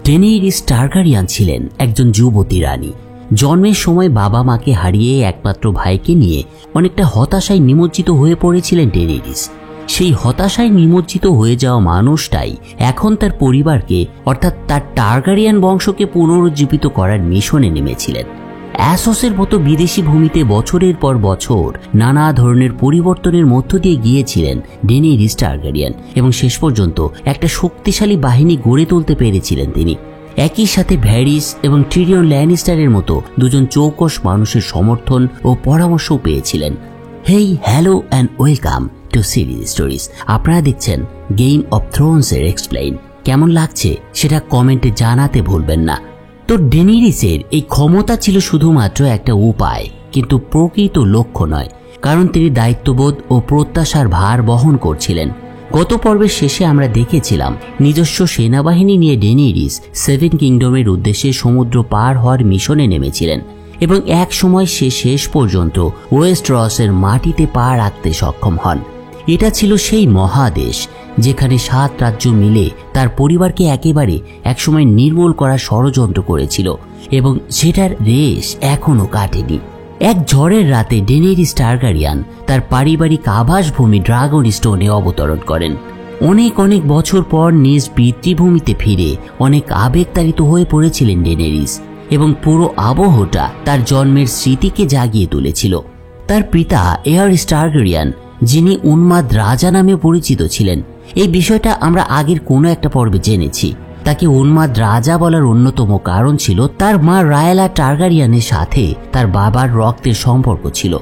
Daenerys টারগারিয়ান ছিলেন একজন যুবতী রানী। জন্মের সময় বাবা মাকে হারিয়ে একমাত্র ভাইকে নিয়ে অনেকটা হতাশায় নিমজ্জিত হয়ে পড়েছিলেন ডেনেরিস। সেই হতাশায় নিমজ্জিত হয়ে যাওয়া মানুষটাই এখন তার পরিবারকে অর্থাৎ তার টারগারিয়ান বংশকে পুনরুজ্জীবিত করার মিশনে নেমেছিলেন। অ্যাসোসের মতো বিদেশি ভূমিতে বছরের পর বছর নানা ধরনের পরিবর্তনের মধ্য দিয়ে গিয়েছিলেন ডেনেরিস টারগারিয়ান এবং শেষ পর্যন্ত একটা শক্তিশালী বাহিনী গড়ে তুলতে পেরেছিলেন তিনি। একই সাথে ভ্যারিস এবং টিরিয়ন ল্যানিস্টারের মতো দুজন চৌকস মানুষের সমর্থন ও পরামর্শও পেয়েছিলেন। Hey, hello and welcome to series stories. আপনারা দেখছেন গেম অফ থ্রোনস এর এক্সপ্লেইন। কেমন লাগছে সেটা কমেন্টে জানাতে ভুলবেন না। তো ডেনেরিসের এই ক্ষমতা ছিল শুধুমাত্র একটা উপায়, কিন্তু প্রকৃত লক্ষ্য নয়, কারণ তিনি দায়িত্ববোধ ও প্রত্যাশার ভার বহন করছিলেন। গত পর্বের শেষে আমরা দেখেছিলাম নিজস্ব সেনাবাহিনী নিয়ে ডেনেরিস সেভেন কিংডমের উদ্দেশ্যে সমুদ্র পার হওয়ার মিশনে নেমেছিলেন এবং এক সময় সে শেষ পর্যন্ত ওয়েস্টরসের মাটিতে পা রাখতে সক্ষম হন। এটা ছিল সেই মহাদেশ যেখানে 7 রাজ্য মিলে তার পরিবারকে একেবারে একসময় নির্মূল করার ষড়যন্ত্র করেছিল এবং সেটার রেশ এখনো কাটেনি। এক ঝড়ের রাতে ডেনেরিস টারগারিয়ান তার পারিবারিক আবাসভূমি ড্রাগন স্টোনে অবতরণ করেন। অনেক বছর পর নিজ পিতৃভূমিতে ফিরে অনেক আবেগতাড়িত হয়ে পড়েছিলেন ডেনেরিস এবং পুরো আবহটা তার জন্মের স্মৃতিকে জাগিয়ে তুলেছিল। তার পিতা এয়ারিস টারগারিয়ান, যিনি উন্মাদ রাজা নামে পরিচিত ছিলেন, এই বিষয়টা আমরা আগের কোনো একটা পর্বে জেনেছি। তাকে উন্মাদ রাজা বলার অন্যতম কারণ ছিল তার মা রায়ালা টারগারিয়ানের সাথে তার বাবার রক্তের সম্পর্ক ছিল।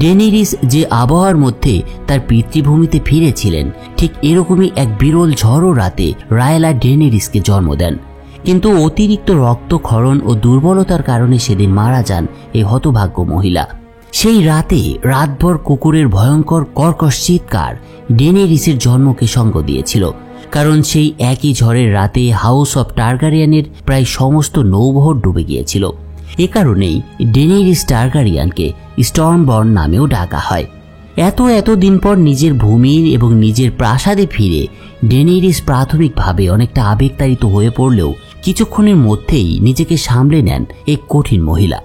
ডেনেরিস যে আবহাওয়ার মধ্যে তার পিতৃভূমিতে ফিরেছিলেন, ঠিক এরকমই এক বিরল ঝড়ো রাতে রায়ালা ডেনেরিসকে জন্ম দেন। কিন্তু অতিরিক্ত রক্তক্ষরণ ও দুর্বলতার কারণে সেদিন মারা যান এই হতভাগ্য মহিলা। সেই রাতে রাতভর কুকুরের ভয়ঙ্কর কর্কশ চিৎকার ডেনেরিসের জন্মকে সঙ্গ দিয়েছিল, কারণ সেই একই ঝড়ের রাতে হাউস অফ টারগারিয়ানের প্রায় সমস্ত নৌবহর ডুবে গিয়েছিল। এ কারণেই ডেনেরিস টারগারিয়ানকে স্টর্মবর্ন নামেও ডাকা হয়। এত দিন পর নিজের ভূমির এবং নিজের প্রাসাদে ফিরে ডেনেরিস প্রাথমিকভাবে অনেকটা আবেগতাড়িত হয়ে পড়লেও কিছুক্ষণের মধ্যেই নিজেকে সামলে নেন এক কঠিন মহিলা।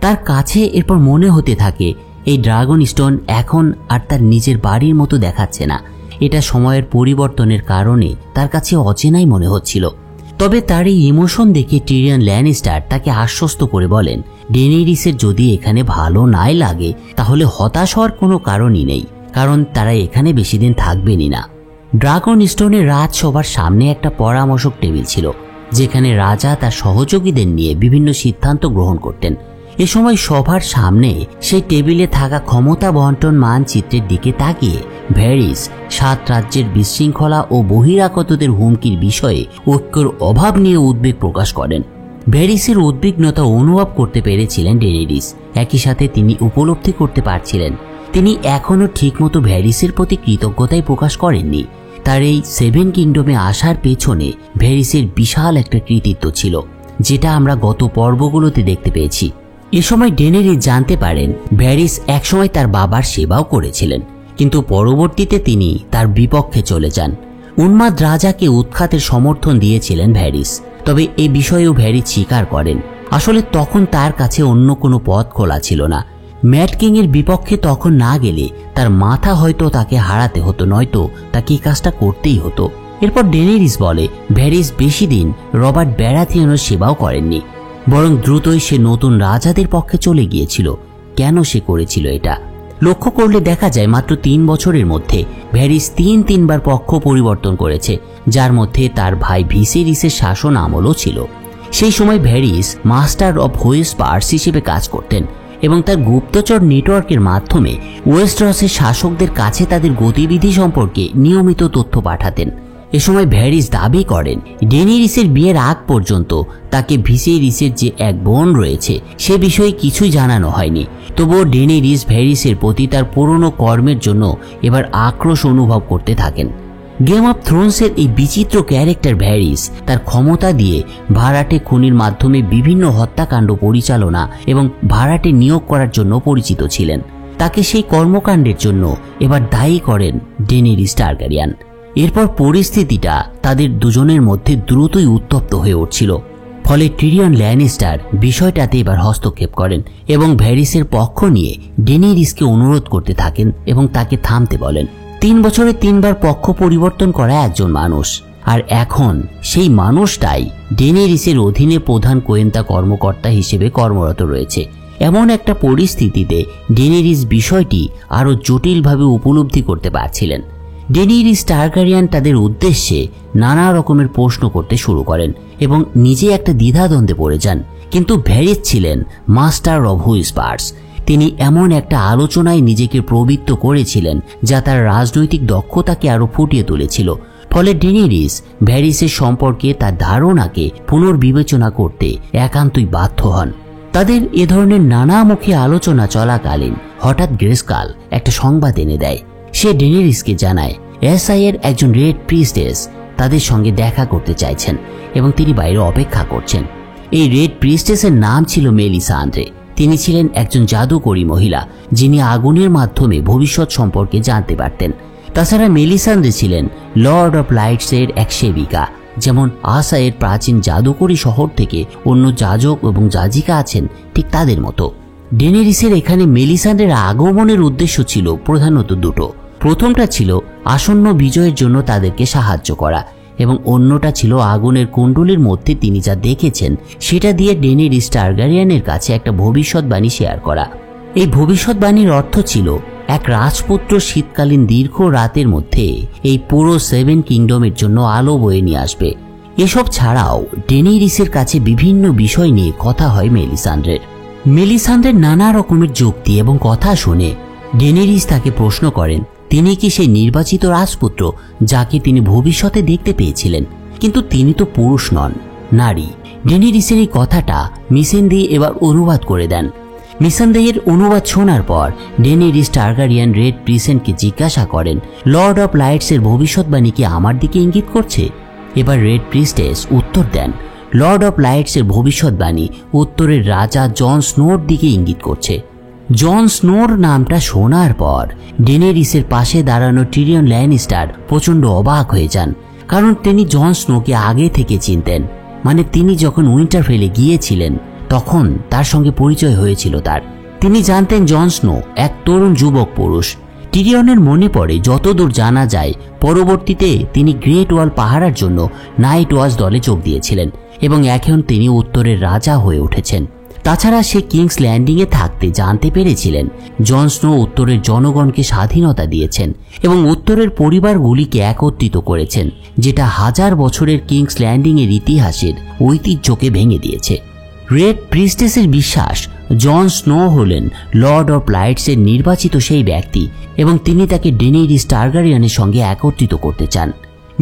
তার কাছে এরপর মনে হতে থাকে এই ড্রাগন স্টোন এখন আর তার নিজের বাড়ির মতো দেখাচ্ছে না। এটা সময়ের পরিবর্তনের কারণে তার কাছে অচেনাই মনে হচ্ছিল। তবে তার এই ইমোশন দেখে টিরিয়ন ল্যানিস্টার তাকে আশ্বস্ত করে বলেন, ডেনেরিসের যদি এখানে ভালো নাই লাগে তাহলে হতাশ হওয়ার কোনো কারণই নেই, কারণ তারা এখানে বেশি দিন থাকবেনই না। ড্রাগন স্টোনের রাজসভার সামনে একটা পরামর্শক টেবিল ছিল, যেখানে রাজা তার সহযোগীদের নিয়ে বিভিন্ন সিদ্ধান্ত গ্রহণ করতেন। এ সময় সভার সামনে সেই টেবিলে থাকা ক্ষমতা বন্টন মানচিত্রের দিকে তাকিয়ে ভ্যারিস 7 রাজ্যের বিশৃঙ্খলা ও বহিরাগতদের হুমকির বিষয়ে ঐক্যের অভাব নিয়ে উদ্বেগ প্রকাশ করেন। ভ্যারিসের উদ্বিগ্নতা অনুভব করতে পেরেছিলেন ডেনেরিস। একই সাথে তিনি উপলব্ধি করতে পারছিলেন তিনি এখনও ঠিকমতো ভ্যারিসের প্রতি কৃতজ্ঞতাই প্রকাশ করেননি। তার এই 7 কিংডমে আসার পেছনে ভ্যারিসের বিশাল একটা কৃতিত্ব ছিল, যেটা আমরা গত পর্বগুলোতে দেখতে পেয়েছি। এ সময় ডেনেরিস জানতে পারেন ভ্যারিস একসময় তার বাবার সেবাও করেছিলেন, কিন্তু পরবর্তীতে তিনি তার বিপক্ষে চলে যান। উন্মাদ রাজাকে উৎখাতের সমর্থন দিয়েছিলেন ভ্যারিস, তবে এ বিষয়েও ভ্যারিস স্বীকার করেন আসলে তখন তার কাছে অন্য কোনো পথ খোলা ছিল না। ম্যাড কিং এর বিপক্ষে তখন না গেলে তার মাথা হয়তো তাকে হারাতে হতো, নয়তো তাকে এই কাজটা করতেই হতো। এরপর ডেনেরিস বলে ভ্যারিস বেশি দিন রবার্ট ব্যারাথিয়নের সেবাও করেননি, বরং দ্রুতই সে নতুন রাজাদের পক্ষে চলে গিয়েছিল। কেন সে করেছিল এটা লক্ষ্য করলে দেখা যায় মাত্র 3 বছরের মধ্যে ভ্যারিস 3বার পক্ষ পরিবর্তন করেছে, যার মধ্যে তার ভাই ভিসেরিসের শাসন আমলও ছিল। সেই সময় ভ্যারিস মাস্টার অব হোয়েস্পার্স হিসেবে কাজ করতেন এবং তার গুপ্তচর নেটওয়ার্কের মাধ্যমে ওয়েস্টরসের শাসকদের কাছে তাদের গতিবিধি সম্পর্কে নিয়মিত তথ্য পাঠাতেন। এ সময় ভ্যারিস দাবি করেন ডেনেরিসের বিয়ের আগ পর্যন্ত তাকে ভিসেরিসের যে এক বোন রয়েছে সে বিষয়ে কিছুই জানানো হয়নি। তবুও ডেনেরিস ভ্যারিসের প্রতি তার পুরনো কর্মের জন্য এবার আক্রোশ অনুভব করতে থাকেন। গেম অফ থ্রোনসের এই বিচিত্র ক্যারেক্টার ভ্যারিস তার ক্ষমতা দিয়ে ভাড়াটে খুনির মাধ্যমে বিভিন্ন হত্যাকাণ্ড পরিচালনা এবং ভাড়াটে নিয়োগ করার জন্য পরিচিত ছিলেন। তাকে সেই কর্মকাণ্ডের জন্য এবার দায়ী করেন ডেনেরিস টারগারিয়ান। এরপর পরিস্থিতিটা তাদের দুজনের মধ্যে দ্রুতই উত্তপ্ত হয়ে উঠছিল। ফলে টিরিয়ন ল্যানিস্টার বিষয়টাতে এবার হস্তক্ষেপ করেন এবং ভ্যারিসের পক্ষ নিয়ে ডেনেরিসকে অনুরোধ করতে থাকেন এবং তাকে থামতে বলেন। 3 বছরে 3 বার পক্ষ পরিবর্তন করা একজন মানুষ, আর এখন সেই মানুষটাই ডেনেরিসের অধীনে প্রধান গোয়েন্দা কর্মকর্তা হিসেবে কর্মরত রয়েছে। এমন একটা পরিস্থিতিতে ডেনেরিস বিষয়টি আরও জটিলভাবে উপলব্ধি করতে পারছিলেন। ডেনেরিস টারগারিয়ান তাদের উদ্দেশ্যে নানা রকমের প্রশ্ন করতে শুরু করেন এবং নিজে একটা দ্বিধাদ্বন্দ্বে পড়ে যান। কিন্তু ভ্যারিস ছিলেন মাস্টার অব হুইসপার্স। তিনি এমন একটা আলোচনায় নিজেকে প্রবৃত্ত করেছিলেন যা তার রাজনৈতিক দক্ষতাকে আরও ফুটিয়ে তুলেছিল। ফলে ডেনেরিস ভ্যারিসের সম্পর্কে তার ধারণাকে পুনর্বিবেচনা করতে একান্তই বাধ্য হন। তাদের এ ধরনের নানামুখী আলোচনা চলাকালীন হঠাৎ গ্রেস্কাল একটা সংবাদ এনে দেয়। সে ডেনেরিসকে জানায় এসআই এর একজন রেড প্রিস্টেস তাদের সঙ্গে দেখা করতে চাইছেন এবং তিনি বাইরে অপেক্ষা করছেন। এই রেড প্রিস্টেসের নাম ছিল মেলিসান্দ্রে। তিনি ছিলেন একজন জাদুকরী মহিলা যিনি আগুনের মাধ্যমে ভবিষ্যৎ সম্পর্কে জানতে পারতেন। তাছাড়া মেলিসান্দ্রে ছিলেন লর্ড অফ লাইটস এর এক সেবিকা, যেমন আসায়ের প্রাচীন জাদুকরী শহর থেকে অন্য যাজক এবং যাজিকা আছেন ঠিক তাদের মতো। ডেনেরিসের এখানে মেলিসান্দ্রের আগমনের উদ্দেশ্য ছিল প্রধানত দুটো। প্রথমটা ছিল আসন্ন বিজয়ের জন্য তাদেরকে সাহায্য করা এবং অন্যটা ছিল আগুনের কুণ্ডলীর মধ্যে তিনি যা দেখেছেন সেটা দিয়ে ডেনেরিস টারগারিয়ানের কাছে একটা ভবিষ্যৎবাণী শেয়ার করা। এই ভবিষ্যৎবাণীর অর্থ ছিল এক রাজপুত্র শীতকালীন দীর্ঘ রাতের মধ্যে এই পুরো 7 কিংডমের জন্য আলো বয়ে নিয়ে আসবে। এসব ছাড়াও ডেনেরিসের কাছে বিভিন্ন বিষয় নিয়ে কথা হয় মেলিসান্দ্রের। মেলিসান্দ্রের নানা রকমের যুক্তি এবং কথা শুনে ডেনেরিস তাকে প্রশ্ন করেন তিনি কি সেই নির্বাচিত রাজপুত্র যাকে তিনি ভবিষ্যতে দেখতে পেয়েছিলেন। কিন্তু তিনি তো পুরুষ নন, নারী। ডেনেরিসের এই কথাটা মিসেন্দি এবার অনুবাদ করে দেন। মিসেন্দির অনুবাদ শোনার পর ডেনেরিস টারগারিয়ান রেড প্রিসেন্টকে জিজ্ঞাসা করেন লর্ড অফ লাইটস এর ভবিষ্যৎবাণী কি আমার দিকে ইঙ্গিত করছে। এবার রেড প্রিস্টেস উত্তর দেন লর্ড অফ লাইটস এর ভবিষ্যৎবাণী উত্তরের রাজা জন স্নোর দিকে ইঙ্গিত করছে। জন স্নোর নামটা শোনার পর ডেনেরিসের পাশে দাঁড়ানো টিরিয়ন ল্যানিস্টার প্রচন্ড অবাক হয়ে যান, কারণ তিনি জন স্নোকে আগে থেকে চিনতেন। মানে তিনি যখন উইন্টারফেলে গিয়েছিলেন তখন তার সঙ্গে পরিচয় হয়েছিল তার। তিনি জানতেন জন স্নো এক তরুণ যুবক পুরুষ। টিরিয়নের মনে পড়ে যতদূর জানা যায় পরবর্তীতে তিনি গ্রেট ওয়াল পাহারার জন্য নাইট ওয়াচ দলে যোগ দিয়েছিলেন এবং এখন তিনি উত্তরের রাজা হয়ে উঠেছেন। তাছাড়া সে কিংস ল্যান্ডিংয়ে থাকতে জানতে পেরেছিলেন জন স্নো উত্তরের জনগণকে স্বাধীনতা দিয়েছেন এবং উত্তরের পরিবারগুলিকে একত্রিত করেছেন, যেটা 1000 বছরের কিংস ল্যান্ডিংয়ের ইতিহাসের ঐতিহ্যকে ভেঙে দিয়েছে। রেড প্রিস্টেসের বিশ্বাস জন স্নো হলেন লর্ড অফ লাইটসের নির্বাচিত সেই ব্যক্তি এবং তিনি তাকে ডেনেরিস টারগারিয়ানের সঙ্গে একত্রিত করতে চান।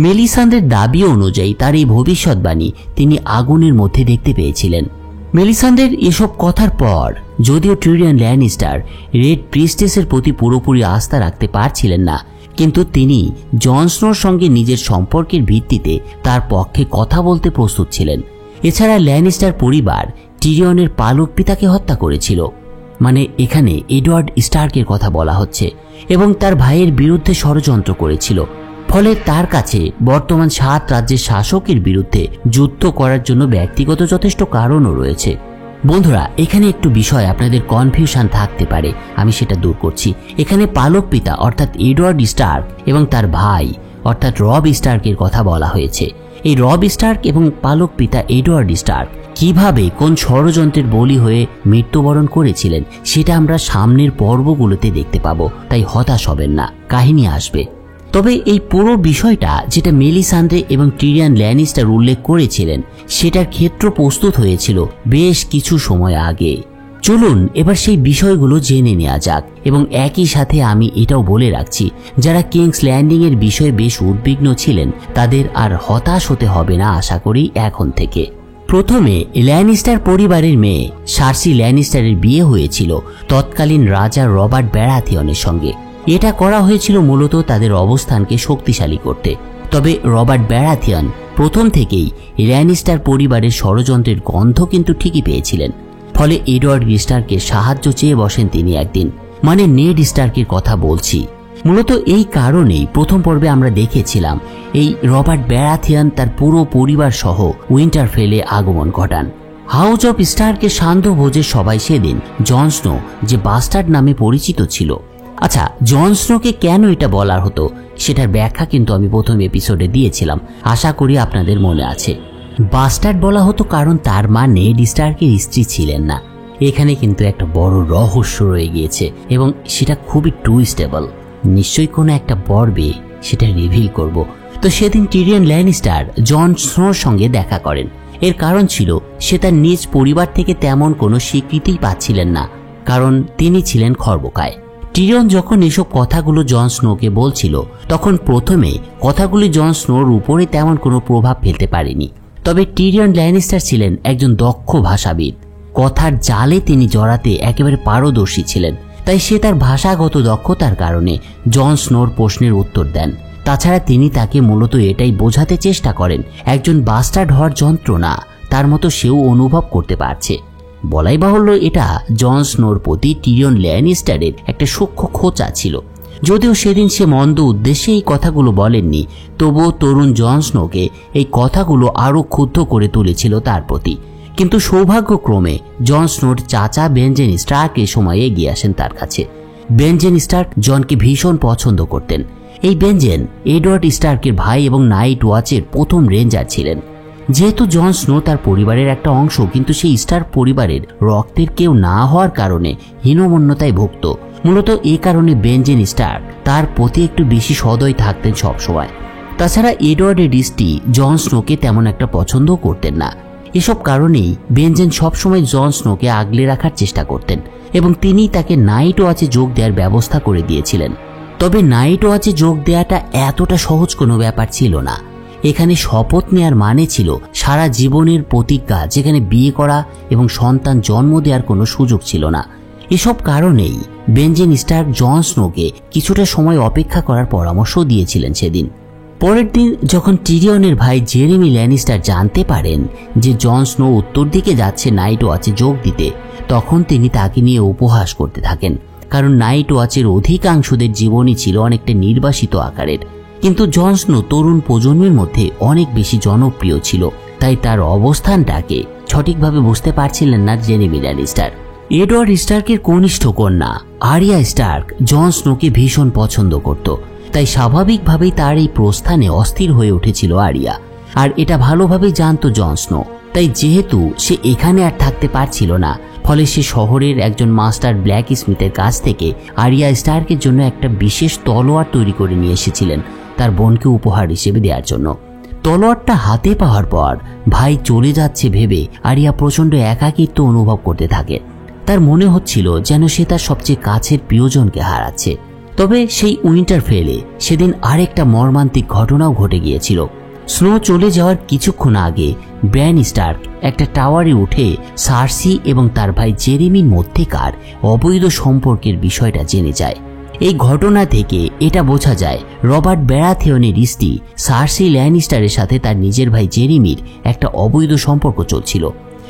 মেলিসান্দ্রের দাবি অনুযায়ী তার এই ভবিষ্যৎবাণী তিনি আগুনের মধ্যে দেখতে পেয়েছিলেন। মেলিসান্দ্রের এসব কথার পর যদিও টিরিয়ন ল্যানিস্টার রেড প্রিস্টেসের প্রতি পুরোপুরি আস্থা রাখতে পারছিলেন না, কিন্তু তিনি জন স্নোর সঙ্গে নিজের সম্পর্কের ভিত্তিতে তার পক্ষে কথা বলতে প্রস্তুত ছিলেন। এছাড়া ল্যানিস্টার পরিবার টিরিয়নের পালক পিতাকে হত্যা করেছিল, মানে এখানে এডওয়ার্ড স্টার্কের কথা বলা হচ্ছে, এবং তার ভাইয়ের বিরুদ্ধে ষড়যন্ত্র করেছিল। ফলে তার কাছে বর্তমান 7 রাজ্যের শাসকের বিরুদ্ধে যুদ্ধ করার জন্য ব্যক্তিগত যথেষ্ট কারণও রয়েছে। বন্ধুরা, এখানে একটু বিষয় আপনাদের কনফিউশন থাকতে পারে, আমি সেটা দূর করছি। এখানে পালক পিতা অর্থাৎ এডওয়ার্ড স্টার্ক এবং তার ভাই অর্থাৎ রব স্টার্কের কথা বলা হয়েছে। এই রব স্টার্ক এবং পালক পিতা এডওয়ার্ড স্টার্ক কিভাবে কোন ষড়যন্ত্রের বলি হয়ে মৃত্যুবরণ করেছিলেন সেটা আমরা সামনের পর্বগুলোতে দেখতে পাবো, তাই হতাশ হবেন না, কাহিনী আসবে। তবে এই পুরো বিষয়টা যেটা মেলিসান্দ্রে এবং টিরিয়ন ল্যানিস্টার উল্লেখ করেছিলেন সেটার ক্ষেত্র প্রস্তুত হয়েছিল বেশ কিছু সময় আগে। চলুন এবার সেই বিষয়গুলো জেনে নেওয়া যাক, এবং একই সাথে আমি এটাও বলে রাখছি যারা কিংস ল্যান্ডিং এর বিষয়ে বেশ উদ্বিগ্ন ছিলেন তাদের আর হতাশ হতে হবে না আশা করি এখন থেকে। প্রথমে ল্যানিস্টার পরিবারের মেয়ে সার্সি ল্যানিস্টারের বিয়ে হয়েছিল তৎকালীন রাজা রবার্ট ব্যারাথিয়নের সঙ্গে। এটা করা হয়েছিল মূলত তাদের অবস্থানকে শক্তিশালী করতে। তবে রবার্ট ব্যারাথিয়ন প্রথম থেকেই ল্যানিস্টার পরিবারের ষড়যন্ত্রের গন্ধ কিন্তু ঠিকই পেয়েছিলেন। ফলে এডওয়ার্ড স্টার্কের সাহায্য চেয়ে বসেন তিনি একদিন, মানে নেড স্টার্কের কথা বলছি। মূলত এই কারণেই প্রথম পর্বে আমরা দেখেছিলাম এই রবার্ট ব্যারাথিয়ান তার পুরো পরিবার সহ উইন্টারফেলে আগমন ঘটান। হাউস অফ স্টার্কের সান্ধ্য ভোজে সবাই সেদিন জন স্নো যে বাস্টার্ড নামে পরিচিত ছিল। আচ্ছা, জন স্নোকে কেন এটা বলার হতো সেটার ব্যাখ্যা কিন্তু আমি প্রথম এপিসোডে দিয়েছিলাম, আশা করি আপনাদের মনে আছে। বাস্টার্ড বলা হতো কারণ তার মা নেড স্টার্কের স্ত্রী ছিলেন না। এখানে কিন্তু একটা বড় রহস্য রয়ে গিয়েছে এবং সেটা খুবই টুইস্টেবল। নিশ্চয়ই কোনো একটা পর্বে সেটা রিভিল করব। তো সেদিন টিরিয়ন ল্যানিস্টার জন স্নোর সঙ্গে দেখা করেন। এর কারণ ছিল সে তার নিজ পরিবার থেকে তেমন কোনো স্বীকৃতিই পাচ্ছিলেন না, কারণ তিনি ছিলেন খর্বকায়। টিরিয়ন যখন এসব কথাগুলো জন স্নোকে বলছিল তখন প্রথমে কথাগুলি জন স্নোর উপরে তেমন কোনো প্রভাব ফেলতে পারেনি। তবে টিরিয়ন ল্যানিস্টার ছিলেন একজন দক্ষ ভাষাবিদ। কথার জালে তিনি জড়াতে একেবারে পারদর্শী ছিলেন, তাই সে তার ভাষাগত দক্ষতার কারণে জন স্নোর প্রশ্নের উত্তর দেন। তাছাড়া তিনি তাকে মূলত এটাই বোঝাতে চেষ্টা করেন একজন বাস্টার্ড হওয়ার যন্ত্রণা তার মতো সেও অনুভব করতে পারছে। বলাই বাহুল্য এটা জন স্নোর প্রতি টিরিয়ন ল্যানিস্টারের একটা সূক্ষ্ম খোঁচা ছিল। যদিও সেদিন সে মন্দ উদ্দেশ্যে এই কথাগুলো বলেননি, তবুও তরুণ জন স্নোকে এই কথাগুলো আরও ক্ষুব্ধ করে তুলেছিল তার প্রতি। কিন্তু সৌভাগ্যক্রমে জন স্নোর চাচা বেঞ্জেন স্টার্ক এ সময় এগিয়ে আসেন তার কাছে। বেঞ্জেন স্টার্ক জনকে ভীষণ পছন্দ করতেন। এই বেঞ্জেন এডওয়ার্ড স্টার্কের ভাই এবং নাইট ওয়াচের প্রথম রেঞ্জার ছিলেন। যেহেতু জন স্নো তার পরিবারের একটা অংশ, কিন্তু সেই স্টার্ক পরিবারের রক্তের কেউ না হওয়ার কারণে হীনমন্যতায় ভুগত। মূলত এই কারণে বেঞ্জেন স্টার্ক তার প্রতি একটু বেশি সদয় থাকতেন সবসময়। তাছাড়া এডওয়ার্ডের স্ত্রী জন স্নোকে তেমন একটা পছন্দও করতেন না। এসব কারণেই বেঞ্জেন সবসময় জন স্নোকে আগলে রাখার চেষ্টা করতেন এবং তিনি তাকে নাইট ওয়াচে যোগ দেওয়ার ব্যবস্থা করে দিয়েছিলেন। তবে নাইট ওয়াচে যোগ দেওয়াটা এতটা সহজ কোনো ব্যাপার ছিল না। এখানে শপথ নেওয়ার মানে ছিল সারা জীবনের প্রতিজ্ঞা, যেখানে বিয়ে করা এবং সন্তান জন্ম দেওয়ার কোনো সুযোগ ছিল না। এসব কারণেই বেঞ্জেন স্টার্ক জন স্নোকে কিছুটা সময় অপেক্ষা করার পরামর্শ দিয়েছিলেন সেদিন। পরের দিন যখন টিরিয়নের ভাই জেরেমি ল্যানিস্টার জানতে পারেন যে জন স্নো উত্তর দিকে যাচ্ছে নাইট ওয়াচে যোগ দিতে, তখন তিনি তাকে নিয়ে উপহাস করতে থাকেন, কারণ নাইট ওয়াচের অধিকাংশদের জীবনই ছিল অনেকটা নির্বাসিত আকারের। কিন্তু জন স্নো তরুণ প্রজন্মের মধ্যে অনেক বেশি জনপ্রিয় ছিল, তাই তার অবস্থানটাকে সঠিকভাবে বুঝতে পারছিলেন না জেরেমি ল্যানিস্টার। এডওয়ার্ড স্টার্কের কনিষ্ঠ কন্যা আরিয়া স্টার্ক জন স্নোকে ভীষণ পছন্দ করত, তাই স্বাভাবিকভাবেই তার এই প্রস্থানে অস্থির হয়ে উঠেছিল আরিয়া। আর এটা ভালোভাবেই জানতো জন স্নো। তাই যেহেতু সে এখানে আর থাকতে পারছিল না, ফলে সে শহরের একজন মাস্টার ব্ল্যাক স্মিথের কাছ থেকে আরিয়া স্টার্কের জন্য একটা বিশেষ তলোয়ার তৈরি করে নিয়ে এসেছিলেন তার বোনকে উপহার হিসেবে দেওয়ার জন্য। তলোয়ারটা হাতে পাওয়ার পর ভাই চলে যাচ্ছে ভেবে আরিয়া প্রচণ্ড একাকিত্ব অনুভব করতে থাকে। তার মনে হচ্ছিল যেন সে তার সবচেয়ে কাছের প্রিয়জনকে হারাচ্ছে। তবে সেই উইন্টারফেলে সেদিন আরেকটা মর্মান্তিক ঘটনাও ঘটে গিয়েছিল। স্নো চলে যাওয়ার কিছুক্ষণ আগে ব্র্যান স্টার্ক একটা টাওয়ারে উঠে সার্সি এবং তার ভাই জেরেমির মধ্যেকার অবৈধ সম্পর্কের বিষয়টা জেনে যায়। এই ঘটনা থেকে এটা বোঝা যায় রবার্ট ব্যারাথিয়নের স্ত্রী সার্সি ল্যানিস্টারের সাথে তার নিজের ভাই জেরেমির একটা অবৈধ সম্পর্ক চলছিল।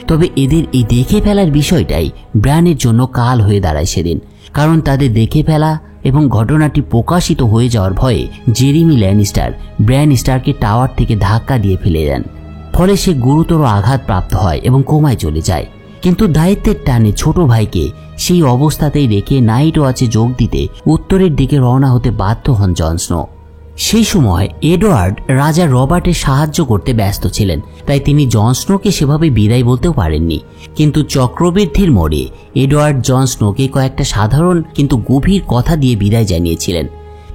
তবে এদের এই দেখে ফেলার বিষয়টাই ব্র্যানের জন্য কাল হয়ে দাঁড়ায় সেদিন, কারণ তাদের দেখে ফেলা এবং ঘটনাটি প্রকাশিত হয়ে যাওয়ার ভয়ে জেরেমি ল্যানিস্টার ব্র্যান স্টারকে টাওয়ার থেকে ধাক্কা দিয়ে ফেলে দেন। ফলে সে গুরুতর আঘাতপ্রাপ্ত হয় এবং কোমায় চলে যায়। কিন্তু দায়িত্বের টানে ছোট ভাইকে সেই অবস্থাতেই রেখে নাইট ওয়াচে যোগ দিতে উত্তরের দিকে রওনা হতে বাধ্য হন জন স্নো। সেই সময় এডওয়ার্ড রাজা রবার্টের সাহায্য করতে ব্যস্ত ছিলেন, তাই তিনি জন স্নোকে সেভাবে বিদায় বলতেও পারেননি। কিন্তু চক্রবৃদ্ধির মোড়ে এডওয়ার্ড জন স্নোকে কয়েকটা সাধারণ কিন্তু গভীর কথা দিয়ে বিদায় জানিয়েছিলেন।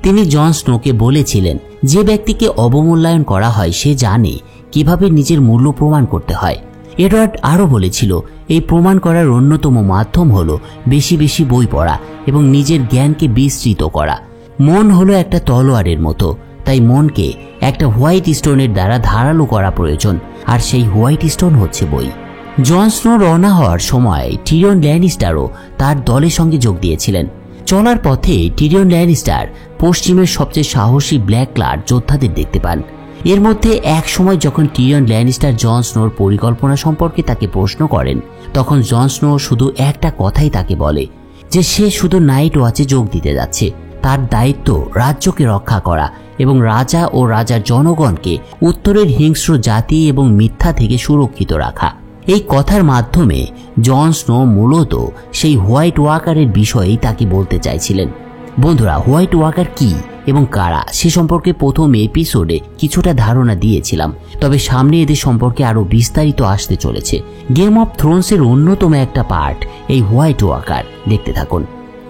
তিনি জন স্নোকে বলেছিলেন, যে ব্যক্তিকে অবমূল্যায়ন করা হয় সে জানে কিভাবে নিজের মূল্য প্রমাণ করতে হয়। এডওয়ার্ড আরও বলেছিল, এই প্রমাণ করার অন্যতম মাধ্যম হলো বেশি বেশি বই পড়া এবং নিজের জ্ঞানকে বিস্তৃত করা। মন হলো একটা তলোয়ারের মতো, তাই মনকে একটা হোয়াইট স্টোনের দ্বারা ধারালো করা প্রয়োজন, আর সেই হোয়াইট স্টোন হচ্ছে বই। জন স্নো রওনা হওয়ার সময় টিরিয়ন ল্যানিস্টারও তার দলের সঙ্গে যোগ দিয়েছিলেন। চলার পথে টিরিয়ন ল্যানিস্টার পশ্চিমের সবচেয়ে সাহসী ব্ল্যাক ক্লাড যোদ্ধাদের দেখতে পান। এর মধ্যে এক সময় যখন টিরিয়ন ল্যানিস্টার জন স্নোর পরিকল্পনা সম্পর্কে তাকে প্রশ্ন করেন, তখন জন স্নো শুধু একটা কথাই তাকে বলে, যে সে শুধু নাইট ওয়াচে যোগ দিতে যাচ্ছে। তার দায়িত্ব রাজ্যকে রক্ষা করা এবং রাজা ও রাজার জনগণকে উত্তরের হিংস্র জাতি এবং মিথ্যা থেকে সুরক্ষিত রাখা। এই কথার মাধ্যমে জন স্নো মূলত সেই হোয়াইট ওয়াকারের বিষয়েই তাকে বলতে চাইছিলেন। বন্ধুরা, হোয়াইট ওয়াকার কি এবং কারা সে সম্পর্কে প্রথম এপিসোডে কিছুটা ধারণা দিয়েছিলাম, তবে সামনে এদের সম্পর্কে আরো বিস্তারিত আসতে চলেছে। গেম অফ থ্রোনসের অন্যতম একটা পার্ট এই হোয়াইট ওয়াকার, দেখতে থাকুন।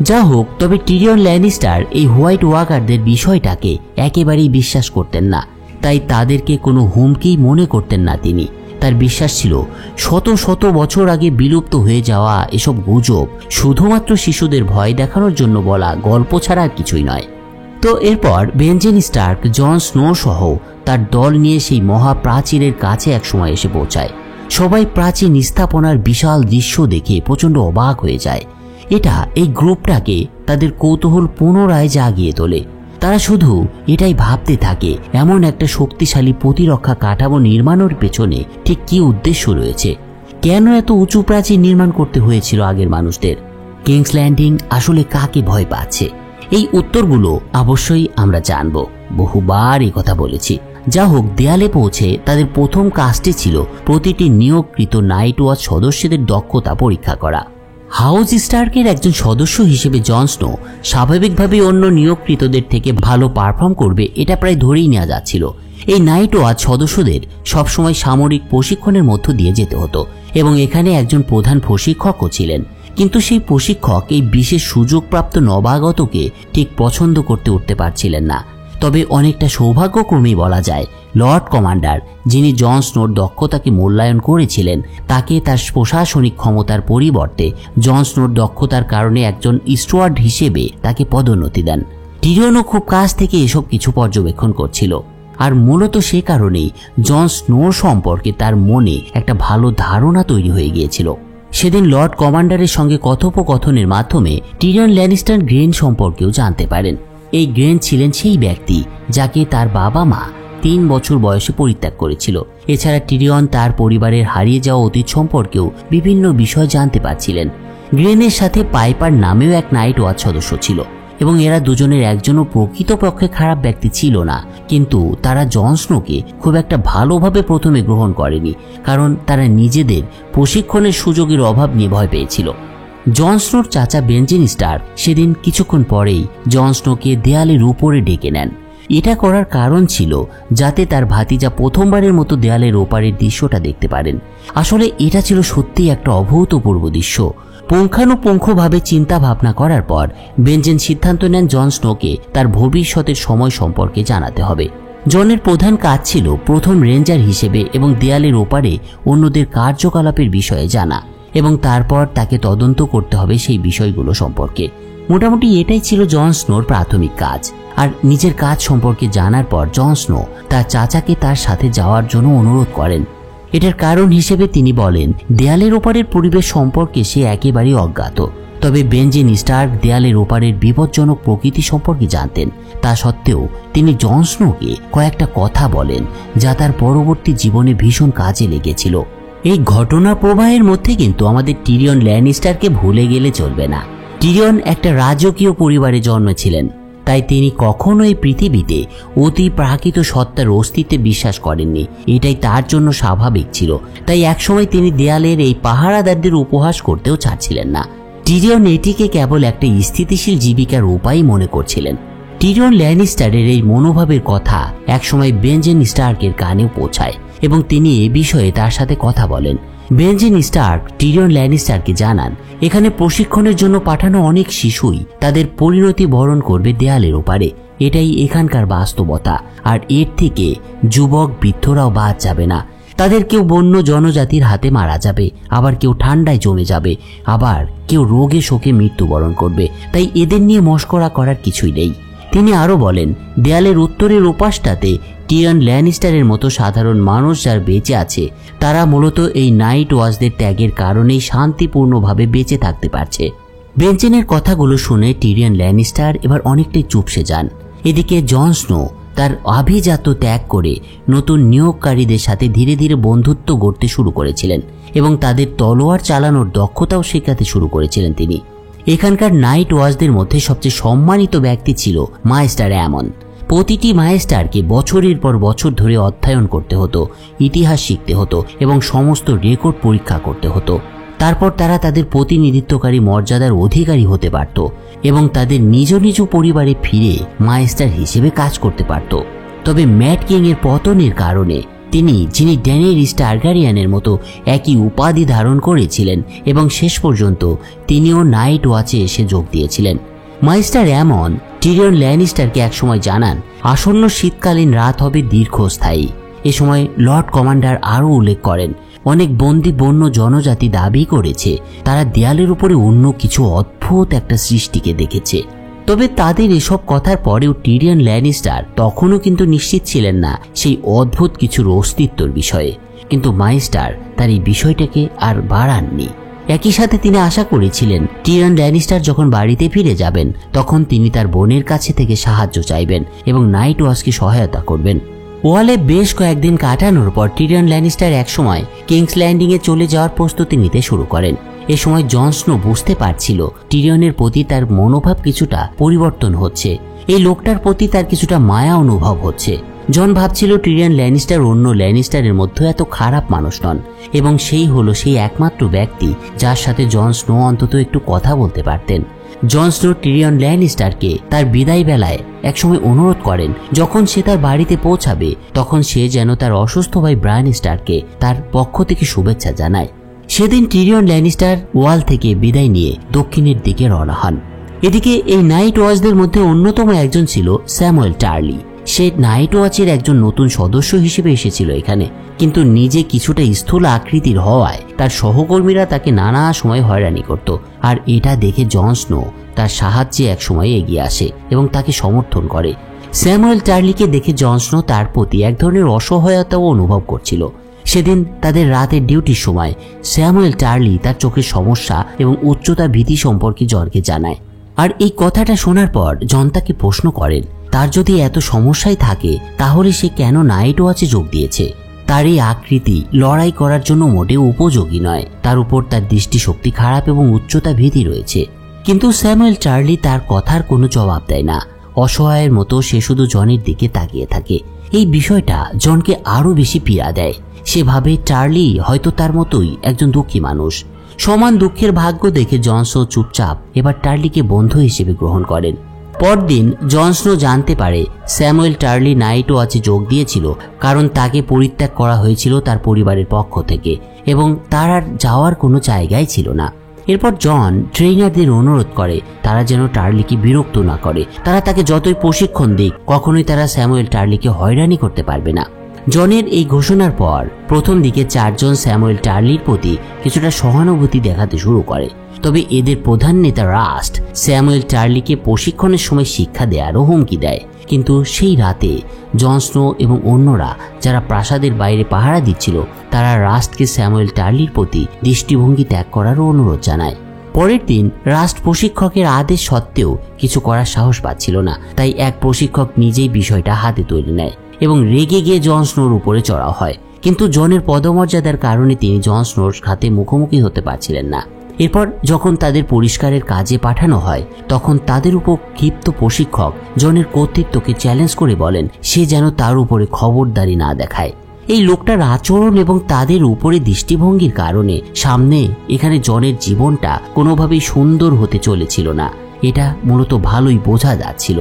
যা হোক, তবে টিরিয়ন ল্যানিস্টার এই হোয়াইট ওয়াকারদের বিষয়টাকে একেবারেই বিশ্বাস করতেন না, তাই তাদেরকে কোনো হুমকি মনে করতেন না তিনি। তার বিশ্বাস ছিল শত শত বছর আগে বিলুপ্ত হয়ে যাওয়া এসব গুজব শুধুমাত্র শিশুদের ভয় দেখানোর জন্য বলা গল্প ছাড়া আর কিছুই নয়। তো এরপর বেঞ্জেন স্টার্ক জন স্নো সহ তার দল নিয়ে সেই মহাপ্রাচীরের কাছে একসময় এসে পৌঁছায়। সবাই প্রাচীন স্থাপনার বিশাল দৃশ্য দেখে প্রচণ্ড অবাক হয়ে যায়। এটা এই গ্রুপটাকে তাদের কৌতূহল পুনরায় জাগিয়ে তোলে। তারা শুধু এটাই ভাবতে থাকে এমন একটা শক্তিশালী প্রতিরক্ষা কাঠামো নির্মাণের পেছনে ঠিক কি উদ্দেশ্য রয়েছে, কেন এত উঁচু প্রাচীর নির্মাণ করতে হয়েছিল আগের মানুষদের, কিংস ল্যান্ডিং আসলে কাকে ভয় পাচ্ছে। এই উত্তরগুলো অবশ্যই আমরা জানব, বহুবার এই কথা বলেছি। যা হোক, দেয়ালে পৌঁছে তাদের প্রথম কাজটি ছিল প্রতিটি নিয়োগকৃত নাইট ওয়াচ সদস্যদের দক্ষতা পরীক্ষা করা। হাউস স্টার্কের একজন সদস্য হিসেবে জন স্নো স্বাভাবিকভাবে অন্য নিয়োগকৃতদের থেকে ভালো পারফর্ম করবে এটা প্রায় ধরেই নেওয়া যাচ্ছিল। এই নাইট ওয়াচ সদস্যদের সবসময় সামরিক প্রশিক্ষণের মধ্য দিয়ে যেতে হতো এবং এখানে একজন প্রধান প্রশিক্ষকও ছিলেন। কিন্তু সেই প্রশিক্ষক এই বিশেষ সুযোগপ্রাপ্ত নবাগতকে ঠিক পছন্দ করতে উঠতে পারছিলেন না। তবে অনেকটা সৌভাগ্যক্রমেই বলা যায়, লর্ড কমান্ডার যিনি জন স্নোর দক্ষতাকে মূল্যায়ন করেছিলেন তাকে তার প্রশাসনিক ক্ষমতার পরিবর্তে জন স্নোর দক্ষতার কারণে একজন স্টুয়ার্ড হিসেবে তাকে পদোন্নতি দেন। টিরিয়নও খুব কাছ থেকে এসব কিছু পর্যবেক্ষণ করছিল, আর মূলত সে কারণেই জন স্নোর সম্পর্কে তার মনে একটা ভালো ধারণা তৈরি হয়ে গিয়েছিল। সেদিন লর্ড কমান্ডারের সঙ্গে কথোপকথনের মাধ্যমে টিরিয়ন ল্যানিস্টার গ্রেন সম্পর্কেও জানতে পারেন। এই গ্রেন ছিলেন সেই ব্যক্তি যাকে তার বাবা মা 3 বছর বয়সে পরিত্যাগ করেছিল। এছাড়া টিরিয়ন তার পরিবারের হারিয়ে যাওয়া অতীত সম্পর্কেও বিভিন্ন বিষয় জানতে পারছিলেন। গ্রেনের সাথে পাইপার নামেও এক নাইট ওয়াচ সদস্য ছিল এবং এরা দুজনের একজনও প্রকৃতপক্ষে খারাপ ব্যক্তি ছিল না, কিন্তু তারা জন স্নোকে খুব একটা ভালোভাবে প্রথমে গ্রহণ করেনি, কারণ তারা নিজেদের প্রশিক্ষণের সুযোগের অভাব নিয়ে ভয় পেয়েছিল। জন স্নোর চাচা বেঞ্জেন স্টার্ক সেদিন কিছুক্ষণ পরেই জন স্নোকে দেয়ালের উপরে ডেকে নেন। এটা করার কারণ ছিল যাতে তার ভাতিজা প্রথমবারের মতো দেয়ালের ওপারের দৃশ্যটা দেখতে পারেন। আসলে এটা ছিল সত্যিই একটা অভূতপূর্ব দৃশ্য। পুঙ্খানুপুঙ্খভাবে চিন্তা ভাবনা করার পর বেঞ্জেন সিদ্ধান্ত নেন জন স্নোকে তার ভবিষ্যতের সময় সম্পর্কে জানাতে হবে। জনের প্রধান কাজ ছিল প্রথম রেঞ্জার হিসেবে এবং দেয়ালের ওপারে অন্যদের কার্যকলাপের বিষয়ে জানা, এবং তারপর তাকে তদন্ত করতে হবে সেই বিষয়গুলো সম্পর্কে। মোটামুটি এটাই ছিল জন স্নোর প্রাথমিক কাজ। আর নিজের কাজ সম্পর্কে জানার পর জন স্নো তার চাচাকে তার সাথে যাওয়ার জন্য অনুরোধ করেন। এটার কারণ হিসেবে তিনি বলেন দেয়ালের ওপারের পরিবেশ সম্পর্কে সে একেবারেই অজ্ঞাত। তবে বেঞ্জেন স্টার্ক দেয়ালের ওপারের বিপজ্জনক প্রকৃতি সম্পর্কে জানতেন। তা সত্ত্বেও তিনি জন স্নোকে কয়েকটা কথা বলেন যা তার পরবর্তী জীবনে ভীষণ কাজে লেগেছিল। এই ঘটনা প্রবাহের মধ্যে কিন্তু আমাদের টিরিয়ন ল্যানিস্টারকে ভুলে গেলে চলবে না। টিরিয়ন একটা রাজকীয় পরিবারে জন্মেছিলেন, তাই তিনি কখনো এই পৃথিবীতে অতি প্রাকৃত সত্তার অস্তিত্বে বিশ্বাস করেননি। এটাই তার জন্য স্বাভাবিক ছিল। তাই একসময় তিনি দেয়ালের এই পাহারাদারদের উপহাস করতেও চাচ্ছিলেন না। টিরিয়ন এটিকে কেবল একটা স্থিতিশীল জীবিকার উপায় মনে করছিলেন। টিরিয়ন ল্যানিস্টারের এই মনোভাবের কথা একসময় বেঞ্জেন স্টার্কের কানেও পৌঁছায় এবং তিনি এ বিষয়ে তার সাথে কথা বলেন। বেঞ্জেন স্টার্ক টিরিয়ন ল্যানিস্টারকে জানান এখানে প্রশিক্ষণের জন্য পাঠানো অনেক শিশুই তাদের পরিণতি বরণ করবে দেয়ালের ওপারে। এটাই এখানকার বাস্তবতা, আর এর থেকে যুবক বৃদ্ধরাও বাদ যাবে না। তাদের কেউ বন্য জনজাতির হাতে মারা যাবে, আবার কেউ ঠান্ডায় জমে যাবে, আবার কেউ রোগে শোকে মৃত্যুবরণ করবে। তাই এদের নিয়ে মশকরা করার কিছুই নেই। তিনি আরো বলেন দেয়ালের উত্তরের ওপাশটাতে টিরিয়ন ল্যানিস্টারের মতো সাধারণ মানুষ যার বেঁচে আছে তারা মূলত এই নাইট ওয়াচদের ত্যাগের কারণেই শান্তিপূর্ণভাবে বেঁচে থাকতে পারছে। বেঞ্জেনের কথাগুলো শুনে টিরিয়ন ল্যানিস্টার এবার অনেকটাই চুপসে যান। এদিকে জন স্নো তার আভিজাত্য ত্যাগ করে নতুন নিয়োগকারীদের সাথে ধীরে ধীরে বন্ধুত্ব গড়তে শুরু করেছিলেন এবং তাদের তলোয়ার চালানোর দক্ষতাও শেখাতে শুরু করেছিলেন তিনি। এখানকার নাইট ওয়াচদের মধ্যে সবচেয়ে সম্মানিত ব্যক্তি ছিল মাস্টার অ্যামন। প্রতিটি মাস্টারকে বছরের পর বছর ধরে অধ্যয়ন করতে হতো, ইতিহাস শিখতে হতো এবং সমস্ত রেকর্ড পরীক্ষা করতে হতো। তারপর তারা তাদের প্রতিনিধিত্বকারী মর্যাদার অধিকারী হতে পারত এবং তাদের নিজ নিজ পরিবারে ফিরে মাস্টার হিসেবে কাজ করতে পারত। তবে ম্যাড কিং এর পতনের কারণে যিনি ডেনেরিস টারগারিয়ানের মতো একই উপাধি ধারণ করেছিলেন এবং শেষ পর্যন্ত তিনিও নাইট ওয়াচে এসে যোগ দিয়েছিলেন। মাস্টার অ্যামন টিরিয়ন ল্যানিস্টারকে একসময় জানান আসন্ন শীতকালীন রাত হবে দীর্ঘস্থায়ী। এ সময় লর্ড কমান্ডার আরও উল্লেখ করেন অনেক বন্দী বন্য জনজাতি দাবি করেছে তারা দেয়ালের উপরে অন্য কিছু অদ্ভুত একটা সৃষ্টিকে দেখেছে। তবে তাদের এসব কথার পরেও টিরিয়ন ল্যানিস্টার তখনও কিন্তু নিশ্চিত ছিলেন না সেই অদ্ভুত কিছুর অস্তিত্বর বিষয়ে। কিন্তু মাস্টার তার এই বিষয়টাকে আর বাড়াননি। একই সাথে তিনি আশা করেছিলেন টিরিয়ন ল্যানিস্টার যখন বাড়িতে ফিরে যাবেন তখন তিনি তার বোনের কাছে থেকে সাহায্য চাইবেন এবং নাইট ওয়াচকে সহায়তা করবেন। ওয়ালে বেশ কয়েকদিন কাটানোর পর টিরিয়ন ল্যানিস্টার একসময় কিংস ল্যান্ডিংয়ে চলে যাওয়ার প্রস্তুতি নিতে শুরু করেন। এ সময় জন স্নো বুঝতে পারছিল টিরিয়নের প্রতি তার মনোভাব কিছুটা পরিবর্তন হচ্ছে। এই লোকটার প্রতি তার কিছুটা মায়া অনুভব হচ্ছে। জন ভাবছিল টিরিয়ন ল্যানিস্টার অন্য ল্যানিস্টারের মধ্যে এত খারাপ মানুষ নন এবং সেই হলো সেই একমাত্র ব্যক্তি যার সাথে জন স্নো অন্তত একটু কথা বলতে পারতেন। জন স্নো টিরিয়ন ল্যানিস্টারকে তার বিদায় বেলায় একসময় অনুরোধ করেন যখন সে তার বাড়িতে পৌঁছাবে তখন সে যেন তার অসুস্থ ভাই ব্রায়ান স্টার্ককে তার পক্ষ থেকে শুভেচ্ছা জানায়। সেদিন টিরিয়ন ল্যানিস্টার ওয়াল থেকে বিদায় নিয়ে দক্ষিণের দিকে রওনা হন। এদিকে এই নাইট ওয়াচদের মধ্যে অন্যতম একজন ছিল স্যামুয়েল টার্লি। সে নাইট ওয়াচের একজন নতুন সদস্য হিসেবে এসেছিল এখানে, কিন্তু নিজে কিছুটা স্থূল আকৃতির হওয়ায় তার সহকর্মীরা তাকে নানা সময় হয়রানি করত। আর এটা দেখে জন স্নো তার সাহায্যে এক সময় এগিয়ে আসে এবং তাকে সমর্থন করে। স্যামুয়েল টার্লিকে দেখে জন স্নো তার প্রতি এক ধরনের অসহায়তাও অনুভব করছিল। সেদিন তাদের রাতের ডিউটির সময় স্যামুয়েল টার্লি তার চোখের সমস্যা এবং উচ্চতা ভীতি সম্পর্কে জনকে জানায়। আর এই কথাটা শোনার পর জন তাকে প্রশ্ন করেন তার যদি এত সমস্যাই থাকে তাহলে সে কেন নাইট ওয়াচে যোগ দিয়েছে। তার এই আকৃতি লড়াই করার জন্য মোটেও উপযোগী নয়, তার উপর তার দৃষ্টিশক্তি খারাপ এবং উচ্চতা ভীতি রয়েছে। কিন্তু স্যামুয়েল টার্লি তার কথার কোনো জবাব দেয় না। অসহায়ের মতো সে শুধু জনের দিকে তাকিয়ে থাকে। এই বিষয়টা জনকে আরো বেশি পীড়া দেয়। সে ভাবে টার্লি হয়তো তার মতোই একজন দুঃখী মানুষ। সমান দুঃখের ভাগ্য দেখে জন স্নো চুপচাপ এবার টার্লিকে বন্ধু হিসেবে গ্রহণ করেন। পরদিন জন স্নো জানতে পারে স্যামুয়েল টার্লি নাইট ওয়াচে যোগ দিয়েছিল কারণ তাকে পরিত্যাগ করা হয়েছিল তার পরিবারের পক্ষ থেকে এবং তার আর যাওয়ার কোনো জায়গায় ছিল না। এরপর জন ট্রেনারদের অনুরোধ করে তারা যেন টার্লিকে বিরক্ত না করে। তারা তাকে যতই প্রশিক্ষণ দিক কখনোই তারা স্যামুয়েল টার্লিকে হয়রানি করতে পারবে না। জনের এই ঘোষণার পর প্রথম দিকে চারজন স্যামুয়েল টার্লির প্রতি কিছুটা সহানুভূতি দেখাতে শুরু করে। তবে এদের প্রধান নেতা রাস্ট স্যামুয়েল টার্লিকে প্রশিক্ষণের সময় শিক্ষা দেওয়ারও হুমকি দেয়। কিন্তু সেই রাতে জন স্নো এবং অন্যরা যারা প্রাসাদের বাইরে পাহারা দিচ্ছিল তারা রাস্টকে স্যামুয়েল টার্লির প্রতি দৃষ্টিভঙ্গি ত্যাগ করারও অনুরোধ জানায়। পরের দিন রাস্ট প্রশিক্ষকের আদেশ সত্ত্বেও কিছু করার সাহস পাচ্ছিল না, তাই এক প্রশিক্ষক নিজেই বিষয়টা হাতে তুলে নেয় এবং রেগে গিয়ে জন স্নোর উপরে চড়াও হয়। কিন্তু জনের পদমর্যাদার কারণে তিনি জন স্নোর সাথে মুখোমুখি হতে পারছিলেন না। এরপর যখন তাদের পরিষ্কারের কাজে পাঠানো হয় তখন তাদের উপর ক্ষিপ্ত প্রশিক্ষক জনের কর্তৃত্বকে চ্যালেঞ্জ করে বলেন সে যেন তার উপরে খবরদারি না দেখায়। এই লোকটার আচরণ এবং তাদের উপরে দৃষ্টিভঙ্গির কারণে সামনে এখানে জনের জীবনটা কোনোভাবেই সুন্দর হতে চলেছিল না। এটা মূলত ভালোই বোঝা যাচ্ছিল।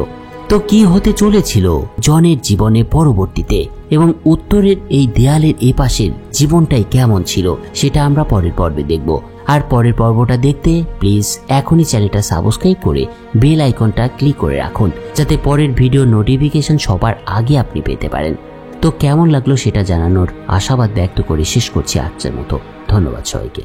তো কি হতে চলেছিল জনের জীবনে পরবর্তীতে এবং উত্তরের এই দেয়ালের এপাশের জীবনটাই কেমন ছিল সেটা আমরা পরের পর্বে দেখব। আর পরের পর্বটা দেখতে প্লিজ এখনই চ্যানেলটা সাবস্ক্রাইব করে বেল আইকনটা ক্লিক করে রাখুন যাতে পরের ভিডিও নোটিফিকেশন সবার আগে আপনি পেতে পারেন। তো কেমন লাগলো সেটা জানানোর আশাবাদ ব্যক্ত করে শেষ করছি আজকের মতো। ধন্যবাদ সবাইকে।